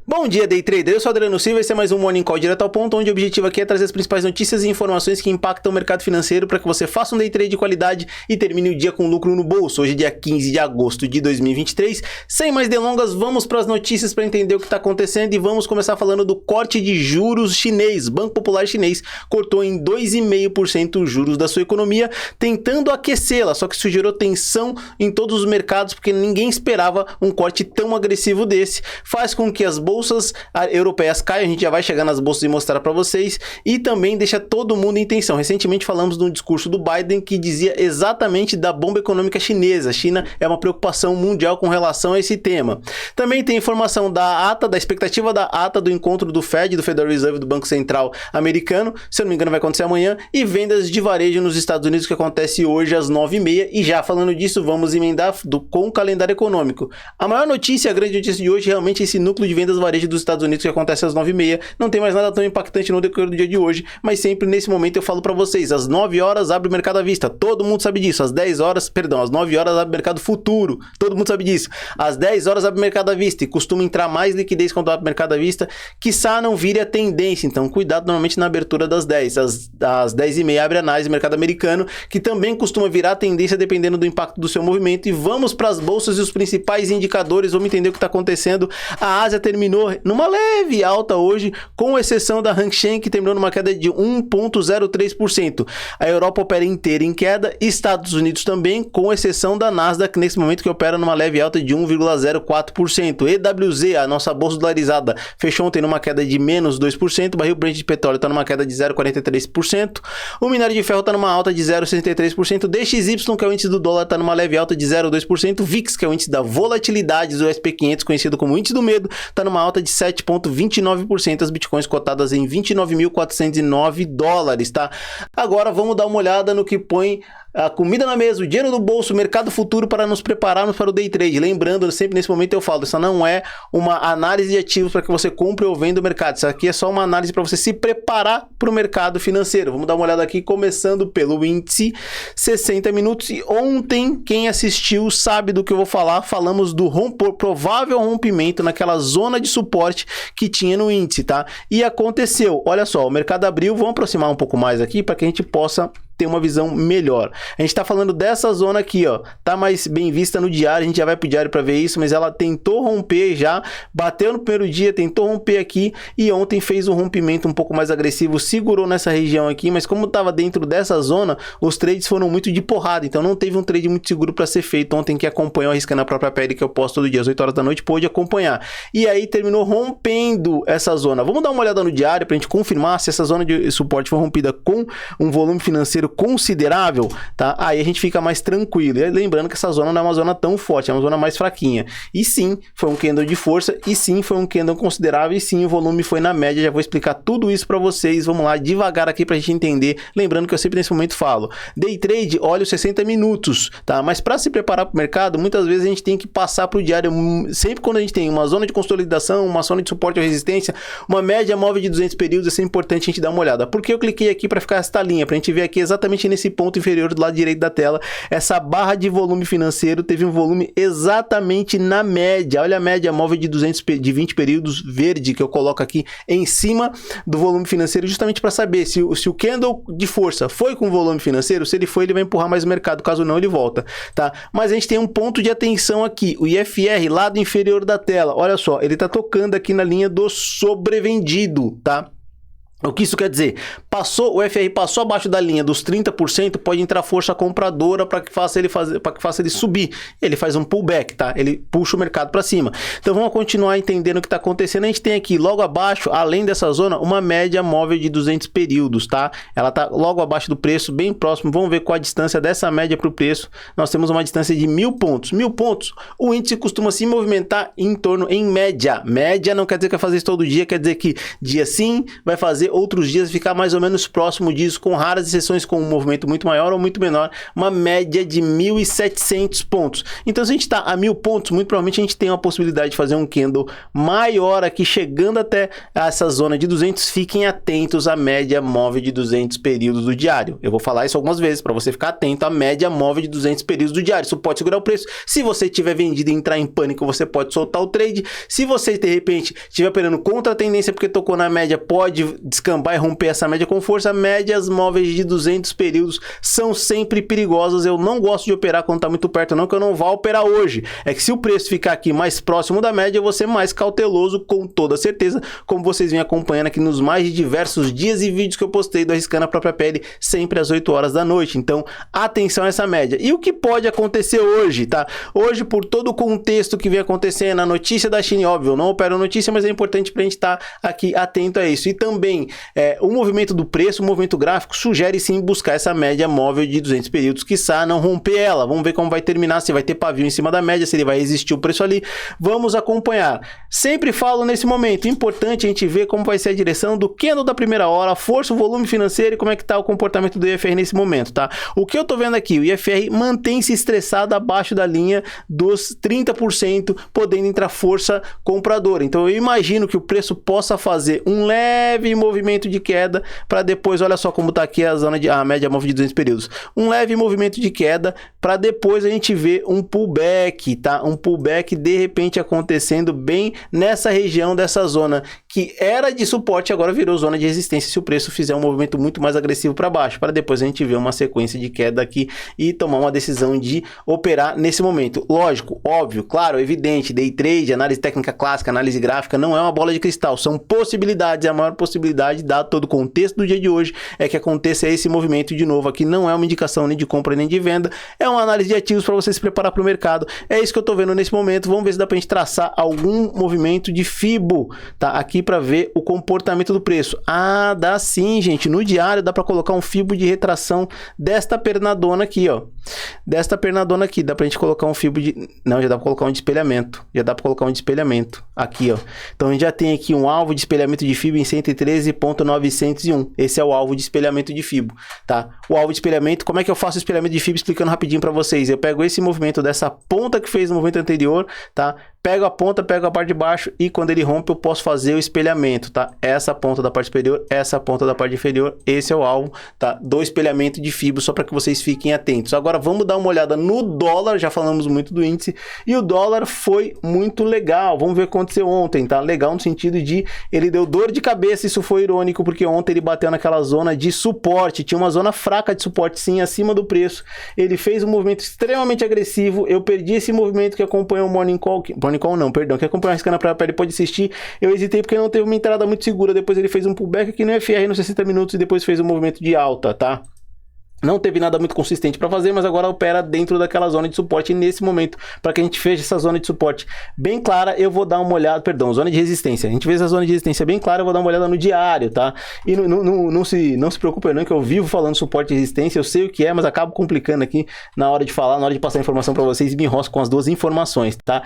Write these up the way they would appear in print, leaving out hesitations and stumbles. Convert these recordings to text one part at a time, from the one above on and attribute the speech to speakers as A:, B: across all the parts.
A: Bom dia, Day Trader. Eu sou Adriano Silva e esse é mais um Morning Call direto ao ponto, onde o objetivo aqui é trazer as principais notícias e informações que impactam o mercado financeiro para que você faça um Day Trade de qualidade e termine o dia com lucro no bolso. Hoje é dia 15 de agosto de 2023. Sem mais delongas, vamos para as notícias para entender o que está acontecendo e vamos começar falando do corte de juros chinês. Banco Popular chinês cortou em 2,5% os juros da sua economia, tentando aquecê-la, só que isso gerou tensão em todos os mercados porque ninguém esperava um corte tão agressivo desse. Faz com que as bolsas europeias caiam, a gente já vai chegar nas bolsas e mostrar para vocês, e também deixa todo mundo em tensão. Recentemente falamos de um discurso do Biden que dizia exatamente da bomba econômica chinesa. A China é uma preocupação mundial com relação a esse tema. Também tem informação da expectativa da ata do encontro do Fed, do Federal Reserve, do Banco Central americano, se eu não me engano vai acontecer amanhã, e vendas de varejo nos Estados Unidos que acontece hoje às 9h30, e já falando disso, vamos emendar com o calendário econômico. A maior notícia, a grande notícia de hoje, realmente é esse núcleo de vendas varejo dos Estados Unidos que acontece às 9h30. Não tem mais nada tão impactante no decorrer do dia de hoje, mas sempre nesse momento eu falo para vocês, às 9 horas abre o mercado à vista, todo mundo sabe disso. Às 9 horas abre o mercado futuro, todo mundo sabe disso. Às 10 horas abre o mercado à vista e costuma entrar mais liquidez quando abre o mercado à vista, quiçá não vire a tendência, então cuidado normalmente na abertura das 10. Às 10h30 abre a análise do mercado americano, que também costuma virar a tendência dependendo do impacto do seu movimento. E vamos para as bolsas e os principais indicadores, vamos entender o que está acontecendo. A Ásia terminou numa leve alta hoje, com exceção da Hang Seng, que terminou numa queda de 1,03%. A Europa opera inteira em queda, Estados Unidos também, com exceção da Nasdaq, nesse momento que opera numa leve alta de 1,04%. EWZ, a nossa bolsa dolarizada, fechou ontem numa queda de menos 2%, o barril Brent de petróleo está numa queda de 0,43%, o minério de ferro está numa alta de 0,63%, DXY, que é o índice do dólar, está numa leve alta de 0,2%, VIX, que é o índice da volatilidade do SP500, conhecido como índice do medo, está numa alta de 7,29%, as bitcoins cotadas em $29.409, tá? Agora vamos dar uma olhada no que põe a comida na mesa, o dinheiro no bolso, o mercado futuro para nos prepararmos para o day trade. Lembrando, sempre nesse momento eu falo, isso não é uma análise de ativos para que você compre ou venda o mercado, isso aqui é só uma análise para você se preparar para o mercado financeiro. Vamos dar uma olhada aqui, começando pelo índice 60 minutos, e ontem quem assistiu sabe do que eu vou falar, falamos do provável rompimento naquela zona de suporte que tinha no índice, tá? E aconteceu, olha só, o mercado abriu, vamos aproximar um pouco mais aqui para que a gente possa ter uma visão melhor. A gente tá falando dessa zona aqui, ó, tá mais bem vista no diário, a gente já vai pro diário para ver isso, mas ela tentou romper já, bateu no primeiro dia, tentou romper aqui e ontem fez um rompimento um pouco mais agressivo, segurou nessa região aqui, mas como tava dentro dessa zona, os trades foram muito de porrada, então não teve um trade muito seguro para ser feito. Ontem que acompanhou Arriscando a Própria Pele, que eu posto todo dia às 8 horas da noite, pôde acompanhar. E aí terminou rompendo essa zona. Vamos dar uma olhada no diário pra gente confirmar se essa zona de suporte foi rompida com um volume financeiro considerável, tá? Aí a gente fica mais tranquilo. E lembrando que essa zona não é uma zona tão forte, é uma zona mais fraquinha. E sim, foi um candle de força, e sim, foi um candle considerável, e sim, o volume foi na média. Já vou explicar tudo isso para vocês. Vamos lá, devagar aqui pra gente entender. Lembrando que eu sempre nesse momento falo, day trade, olha os 60 minutos, tá? Mas para se preparar para o mercado, muitas vezes a gente tem que passar pro diário. Sempre quando a gente tem uma zona de consolidação, uma zona de suporte ou resistência, uma média móvel de 200 períodos, é sempre importante a gente dar uma olhada. Por que eu cliquei aqui para ficar esta linha? Pra gente ver aqui exatamente nesse ponto inferior do lado direito da tela, essa barra de volume financeiro teve um volume exatamente na média. Olha a média móvel de 20 períodos verde que eu coloco aqui em cima do volume financeiro, justamente para saber se o candle de força foi com volume financeiro. Se ele foi, ele vai empurrar mais o mercado, caso não, ele volta, tá? Mas a gente tem um ponto de atenção aqui, o IFR, lado inferior da tela. Olha só, ele tá tocando aqui na linha do sobrevendido, tá? O que isso quer dizer? O FR passou abaixo da linha dos 30%, pode entrar força compradora para que faça ele subir. Ele faz um pullback, tá? Ele puxa o mercado para cima. Então vamos continuar entendendo o que está acontecendo. A gente tem aqui logo abaixo, além dessa zona, uma média móvel de 200 períodos, tá? Ela tá logo abaixo do preço, bem próximo. Vamos ver qual a distância dessa média para o preço. Nós temos uma distância de 1.000 pontos. 1.000 pontos, o índice costuma se movimentar em torno, em média. Média não quer dizer que vai fazer isso todo dia, quer dizer que dia sim vai fazer fazer outros dias ficar mais ou menos próximo disso, com raras exceções com um movimento muito maior ou muito menor, uma média de 1.700 pontos. Então se a gente está a 1.000 pontos, muito provavelmente a gente tem uma possibilidade de fazer um candle maior aqui, chegando até essa zona de 200. Fiquem atentos à média móvel de 200 períodos do diário. Eu vou falar isso algumas vezes para você ficar atento à média móvel de 200 períodos do diário. Isso pode segurar o preço. Se você tiver vendido e entrar em pânico, você pode soltar o trade. Se você de repente estiver operando contra a tendência porque tocou na média, pode descambar e romper essa média com força. Médias móveis de 200 períodos são sempre perigosas. Eu não gosto de operar quando está muito perto, não, que eu não vou operar hoje. É que se o preço ficar aqui mais próximo da média, eu vou ser mais cauteloso, com toda certeza, como vocês vêm acompanhando aqui nos mais de diversos dias e vídeos que eu postei do Arriscando a Própria Pele, sempre às 8 horas da noite. Então, atenção a essa média. E o que pode acontecer hoje, tá? Hoje, por todo o contexto que vem acontecendo, a notícia da China, óbvio, eu não opero notícia, mas é importante para a gente estar aqui atento a isso. E também, o movimento do preço, o movimento gráfico, sugere sim buscar essa média móvel de 200 períodos, quiçá não romper ela. Vamos ver como vai terminar, se vai ter pavio em cima da média, se ele vai resistir o preço ali. Vamos acompanhar. Sempre falo nesse momento, importante a gente ver como vai ser a direção do candle da primeira hora, a força, o volume financeiro e como é que tá o comportamento do IFR nesse momento, tá? O que eu tô vendo aqui, o IFR mantém-se estressado abaixo da linha dos 30%, podendo entrar força compradora. Então eu imagino que o preço possa fazer um leve movimento de queda para depois, olha só como tá aqui a média móvel de 200 períodos. Um leve movimento de queda para depois a gente ver um pullback, tá? Um pullback de repente acontecendo bem nessa região dessa zona que era de suporte, agora virou zona de resistência se o preço fizer um movimento muito mais agressivo para baixo, para depois a gente ver uma sequência de queda aqui e tomar uma decisão de operar nesse momento. Lógico, óbvio, claro, evidente, day trade, análise técnica clássica, análise gráfica, não é uma bola de cristal, são possibilidades. A maior possibilidade, dado todo o contexto do dia de hoje, é que aconteça esse movimento de novo aqui. Não é uma indicação nem de compra nem de venda, é uma análise de ativos para você se preparar para o mercado. É isso que eu estou vendo nesse momento. Vamos ver se dá para a gente traçar algum movimento de Fibo, tá? Aqui para ver o comportamento do preço. Ah, dá sim, gente. No diário dá para colocar um Fibo de retração desta pernadona aqui, ó. Desta pernadona aqui, dá pra gente colocar um Fibo de... Não, já dá pra colocar um de espelhamento. Já dá pra colocar um de espelhamento. Aqui, ó. Então a gente já tem aqui um alvo de espelhamento de Fibo em 113.901. Esse é o alvo de espelhamento de Fibo, tá? O alvo de espelhamento, como é que eu faço o espelhamento de Fibo? Explicando rapidinho pra vocês. Eu pego esse movimento dessa ponta que fez no movimento anterior, tá? Pego a ponta, pego a parte de baixo e quando ele rompe eu posso fazer o espelhamento, tá? Essa ponta da parte superior, essa ponta da parte inferior, esse é o alvo, tá? Do espelhamento de Fibo, só para que vocês fiquem atentos. Agora vamos dar uma olhada no dólar, já falamos muito do índice, e o dólar foi muito legal. Vamos ver o que aconteceu ontem, tá? Legal no sentido de ele deu dor de cabeça, isso foi irônico, porque ontem ele bateu naquela zona de suporte, tinha uma zona fraca de suporte sim, acima do preço. Ele fez um movimento extremamente agressivo, eu perdi esse movimento que acompanhou o Morning Call, que acompanhou a Arriscando a Própria Pele pode assistir. Eu hesitei porque não teve uma entrada muito segura, depois ele fez um pullback aqui no FR nos 60 minutos e depois fez um movimento de alta, tá? Não teve nada muito consistente para fazer, mas agora opera dentro daquela zona de suporte. E nesse momento, para que a gente feche essa zona de suporte bem clara, eu vou dar uma olhada, perdão, zona de resistência. A gente fez a zona de resistência bem clara, eu vou dar uma olhada no diário, tá? E não se preocupe não, que eu vivo falando suporte e resistência, eu sei o que é, mas acabo complicando aqui na hora de falar, na hora de passar a informação para vocês e me enrosco com as duas informações, tá?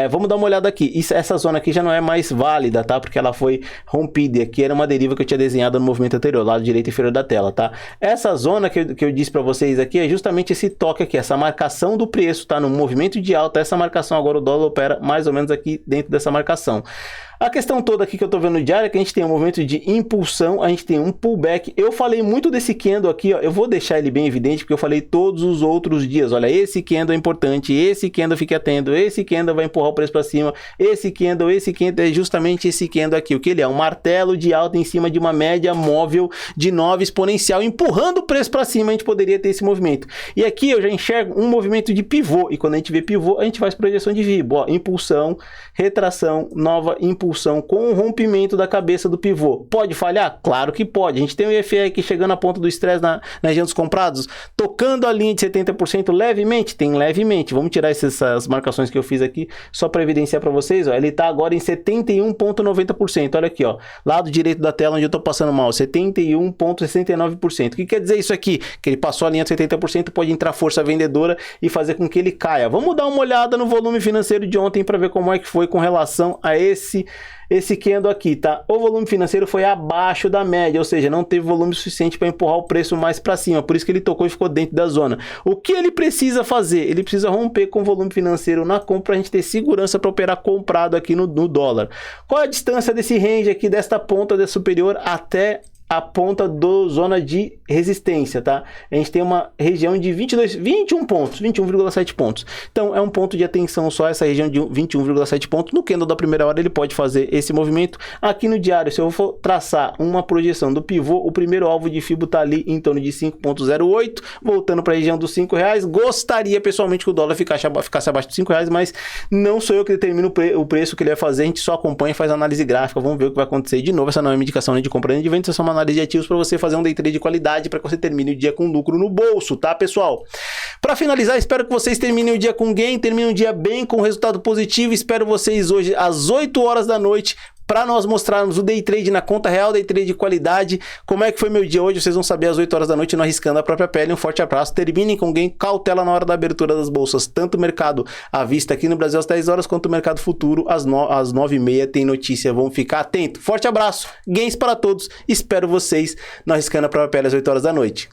A: Vamos dar uma olhada aqui. Essa zona aqui já não é mais válida, tá? Porque ela foi rompida e aqui era uma deriva que eu tinha desenhado no movimento anterior, lado direito inferior da tela, tá? Essa zona que eu disse para vocês aqui é justamente esse toque aqui, essa marcação do preço, tá? No movimento de alta, essa marcação agora o dólar opera mais ou menos aqui dentro dessa marcação. A questão toda aqui que eu tô vendo no diário é que a gente tem um movimento de impulsão, a gente tem um pullback. Eu falei muito desse candle aqui, ó, eu vou deixar ele bem evidente porque eu falei todos os outros dias. Olha, esse candle é importante, esse candle fique atento, esse candle vai empurrar o preço para cima, esse candle é justamente esse candle aqui. O que ele é? Um martelo de alta em cima de uma média móvel de 9 exponencial, empurrando o preço para cima, a gente poderia ter esse movimento. E aqui eu já enxergo um movimento de pivô, e quando a gente vê pivô, a gente faz projeção de Fibo, ó, impulsão, retração, nova impulsão com o rompimento da cabeça do pivô. Pode falhar? Claro que pode. A gente tem o IFR aqui chegando à ponta do estresse na região dos comprados, tocando a linha de 70% levemente? Tem levemente. Vamos tirar essas marcações que eu fiz aqui, só para evidenciar para vocês. Ó, ele está agora em 71,90%. Olha aqui, ó, lado direito da tela onde eu estou passando mal, 71,69%. O que quer dizer isso aqui? Que ele passou a linha de 70%, pode entrar força vendedora e fazer com que ele caia. Vamos dar uma olhada no volume financeiro de ontem para ver como é que foi com relação a esse esse candle aqui, tá? O volume financeiro foi abaixo da média, ou seja, não teve volume suficiente para empurrar o preço mais para cima, por isso que ele tocou e ficou dentro da zona. O que ele precisa fazer? Ele precisa romper com o volume financeiro na compra para a gente ter segurança para operar comprado aqui no dólar. Qual é a distância desse range aqui, desta ponta da superior até a ponta do zona de resistência, tá? A gente tem uma região de 21 pontos, 21,7 pontos. Então, é um ponto de atenção só essa região de 21,7 pontos. No candle da primeira hora, ele pode fazer esse movimento. Aqui no diário, se eu for traçar uma projeção do pivô, o primeiro alvo de Fibo tá ali em torno de 5,08, voltando para a região dos R$5. Gostaria, pessoalmente, que o dólar ficasse abaixo dos R$5, mas não sou eu que determino o preço que ele vai fazer, a gente só acompanha e faz análise gráfica. Vamos ver o que vai acontecer. De novo, essa não é uma indicação nem de compra nem de venda, essa é só uma análise de ativos para você fazer um day trade de qualidade para que você termine o dia com lucro no bolso, tá, pessoal? Para finalizar, espero que vocês terminem o dia com gain, terminem o dia bem, com resultado positivo. Espero vocês hoje às 8 horas da noite para nós mostrarmos o day trade na conta real, day trade de qualidade. Como é que foi meu dia hoje? Vocês vão saber às 8 horas da noite, não arriscando a própria pele. Um forte abraço, terminem com gain, cautela na hora da abertura das bolsas, tanto o mercado à vista aqui no Brasil às 10 horas, quanto o mercado futuro às 9h30 tem notícia, vão ficar atentos. Forte abraço, gains para todos, espero vocês não arriscando a própria pele às 8 horas da noite.